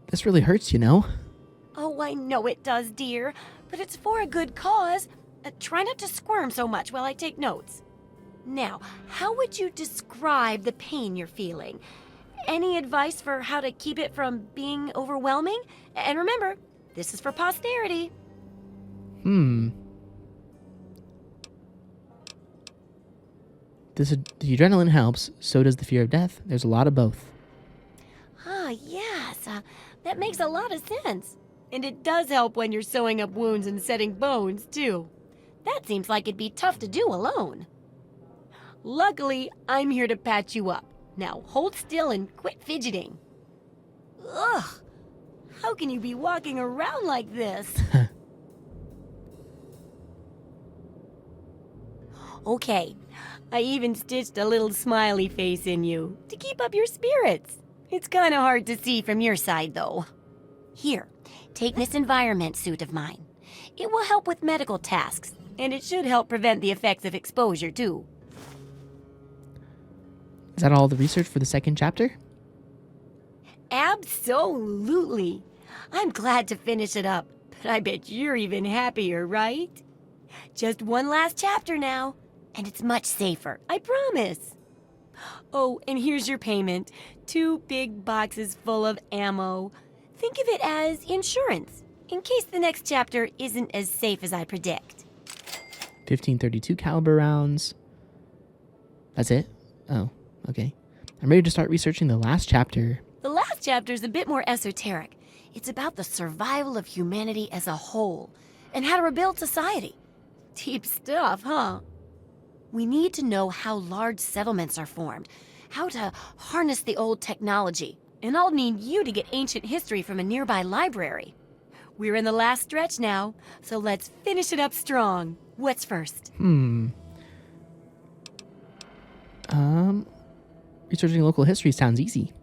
This really hurts, you know? Oh, I know it does, dear. But it's for a good cause. Try not to squirm so much while I take notes. Now, how would you describe the pain you're feeling? Any advice for how to keep it from being overwhelming? And remember, this is for posterity. The adrenaline helps, so does the fear of death. There's a lot of both. Ah, yes. That makes a lot of sense. And it does help when you're sewing up wounds and setting bones, too. That seems like it'd be tough to do alone. Luckily, I'm here to patch you up. Now, hold still and quit fidgeting. Ugh! How can you be walking around like this? Okay, I even stitched a little smiley face in you to keep up your spirits. It's kind of hard to see from your side, though. Here, take this environment suit of mine. It will help with medical tasks, and it should help prevent the effects of exposure, too. Is that all the research for the second chapter? Absolutely. I'm glad to finish it up, but I bet you're even happier, right? Just one last chapter now, and it's much safer, I promise. Oh, and here's your payment. 2 big boxes full of ammo. Think of it as insurance, in case the next chapter isn't as safe as I predict. 1532 caliber rounds. That's it? Oh, okay. I'm ready to start researching the last chapter. The last chapter's a bit more esoteric. It's about the survival of humanity as a whole and how to rebuild society. Deep stuff, huh? We need to know how large settlements are formed, how to harness the old technology, and I'll need you to get ancient history from a nearby library. We're in the last stretch now, so let's finish it up strong. What's first? Researching local history sounds easy.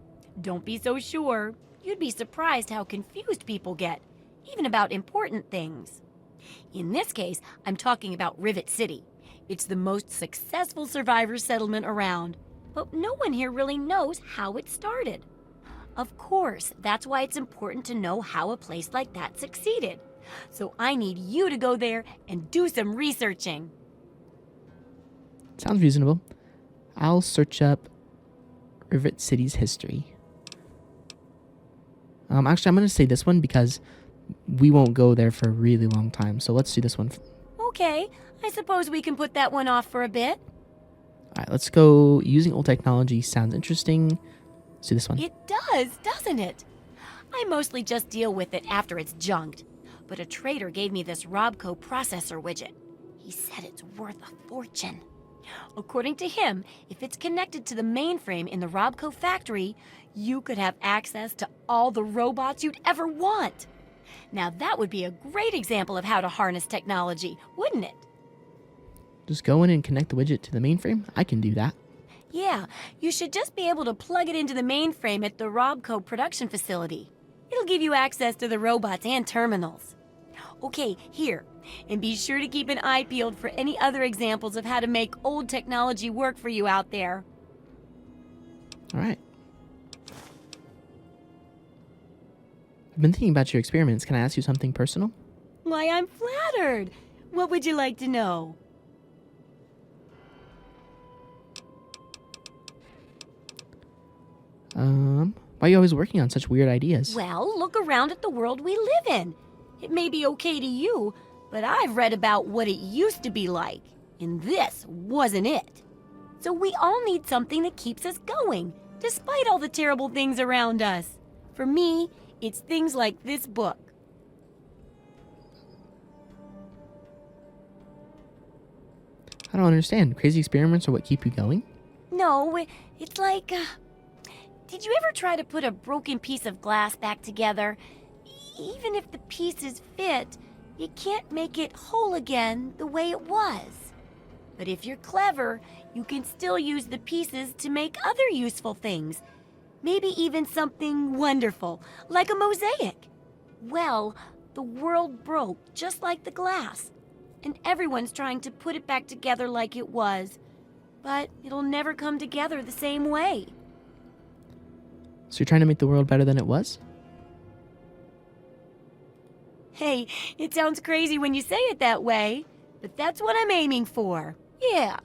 Don't be so sure. You'd be surprised how confused people get, even about important things. In this case, I'm talking about Rivet City. It's the most successful survivor settlement around, but no one here really knows how it started. Of course, that's why it's important to know how a place like that succeeded. So I need you to go there and do some researching. Sounds reasonable. I'll search up Rivet City's history. Actually, I'm going to say this one because we won't go there for a really long time. So let's do this one. Okay, I suppose we can put that one off for a bit. All right, let's go. Using old technology sounds interesting. Let's do this one. It does, doesn't it? I mostly just deal with it after it's junked. But a trader gave me this Robco processor widget. He said it's worth a fortune. According to him, if it's connected to the mainframe in the Robco factory, you could have access to all the robots you'd ever want. Now that would be a great example of how to harness technology, wouldn't it? Just go in and connect the widget to the mainframe? I can do that. Yeah, you should just be able to plug it into the mainframe at the Robco production facility. It'll give you access to the robots and terminals. Okay, here. And be sure to keep an eye peeled for any other examples of how to make old technology work for you out there. All right. I've been thinking about your experiments. Can I ask you something personal? Why, I'm flattered. What would you like to know? Why are you always working on such weird ideas? Well, look around at the world we live in. It may be okay to you, but I've read about what it used to be like, and this wasn't it. So we all need something that keeps us going, despite all the terrible things around us. For me, it's things like this book. I don't understand. Crazy experiments are what keep you going? No, it's like... did you ever try to put a broken piece of glass back together? Even if the pieces fit, you can't make it whole again the way it was. But if you're clever, you can still use the pieces to make other useful things. Maybe even something wonderful, like a mosaic. Well, the world broke just like the glass, and everyone's trying to put it back together like it was. But it'll never come together the same way. So you're trying to make the world better than it was? Hey, it sounds crazy when you say it that way, but that's what I'm aiming for. Yeah.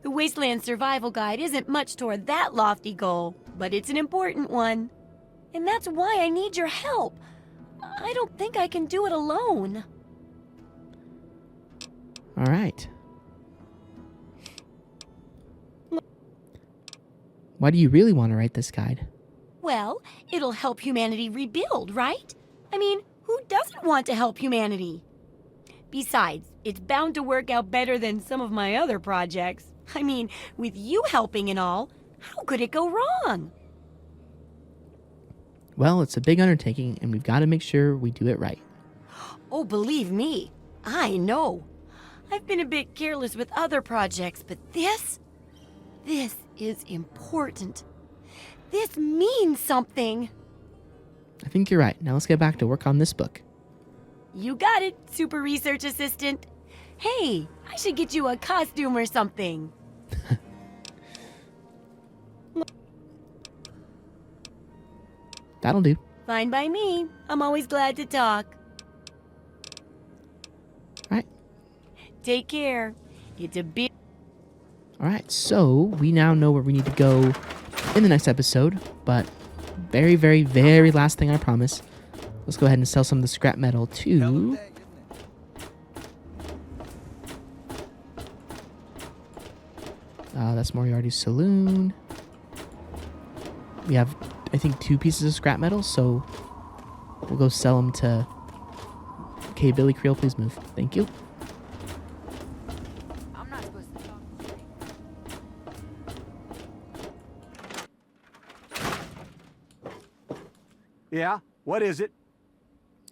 The Wasteland Survival Guide isn't much toward that lofty goal, but it's an important one. And that's why I need your help. I don't think I can do it alone. All right. Why do you really want to write this guide? Well, it'll help humanity rebuild, right? I mean, who doesn't want to help humanity? Besides, it's bound to work out better than some of my other projects. I mean, with you helping and all, how could it go wrong? Well, it's a big undertaking, and we've got to make sure we do it right. Oh, believe me, I know. I've been a bit careless with other projects, but this is important. This means something. I think you're right. Now let's get back to work on this book. You got it, super research assistant. Hey, I should get you a costume or something. That'll do. Fine by me. I'm always glad to talk. All right. Take care. It's a big... All right, so we now know where we need to go in the next episode, but very, very, very last thing I promise. Let's go ahead and sell some of the scrap metal to... that's Moriarty's saloon. We have, I think, 2 pieces of scrap metal, so we'll go sell them to... Okay, Billy Creel, please move. Thank you. I'm not supposed to talk. Yeah? What is it?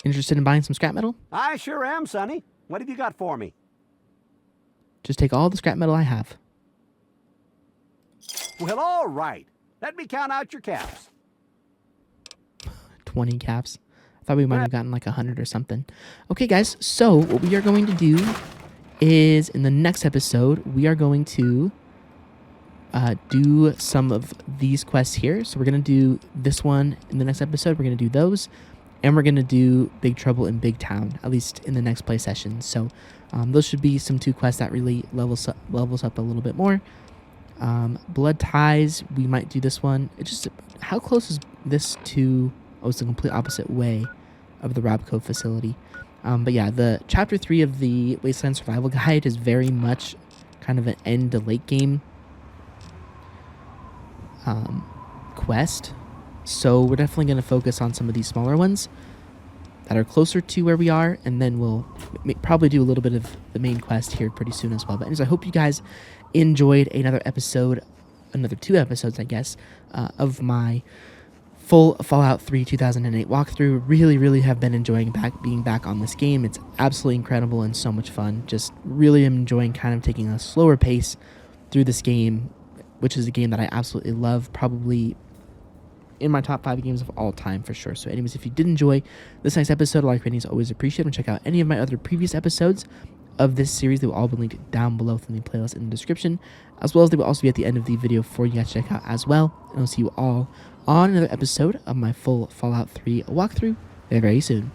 Interested in buying some scrap metal? I sure am, Sonny. What have you got for me? Just take all the scrap metal I have. Well, all right. Let me count out your caps. 20 caps. I thought we might have gotten like 100 or something. Okay, guys. So what we are going to do is in the next episode, we are going to do some of these quests here. So we're going to do this one in the next episode. We're going to do those. And we're going to do Big Trouble in Big Town, at least in the next play session. So those should be some 2 quests that really levels up a little bit more. Blood Ties, we might do this one. It's just, how close is this to... Oh, it's the complete opposite way of the Robco facility. But yeah, the Chapter 3 of the Wasteland Survival Guide is very much kind of an end to late game quest. So we're definitely going to focus on some of these smaller ones that are closer to where we are, and then we'll probably do a little bit of the main quest here pretty soon as well. But anyways, I hope you guys enjoyed another 2 episodes, I guess, of my full Fallout 3 2008 walkthrough. Really have been enjoying being back on this game. It's absolutely incredible and so much fun. Just really am enjoying kind of taking a slower pace through this game, which is a game that I absolutely love, probably in my top 5 games of all time for sure. So anyways, if you did enjoy this next episode, a like rating is always appreciated. And check out any of my other previous episodes of this series. They will all be linked down below within the playlist in the description, as well as they will also be at the end of the video for you guys to check out as well. And I'll see you all on another episode of my full Fallout 3 walkthrough very soon.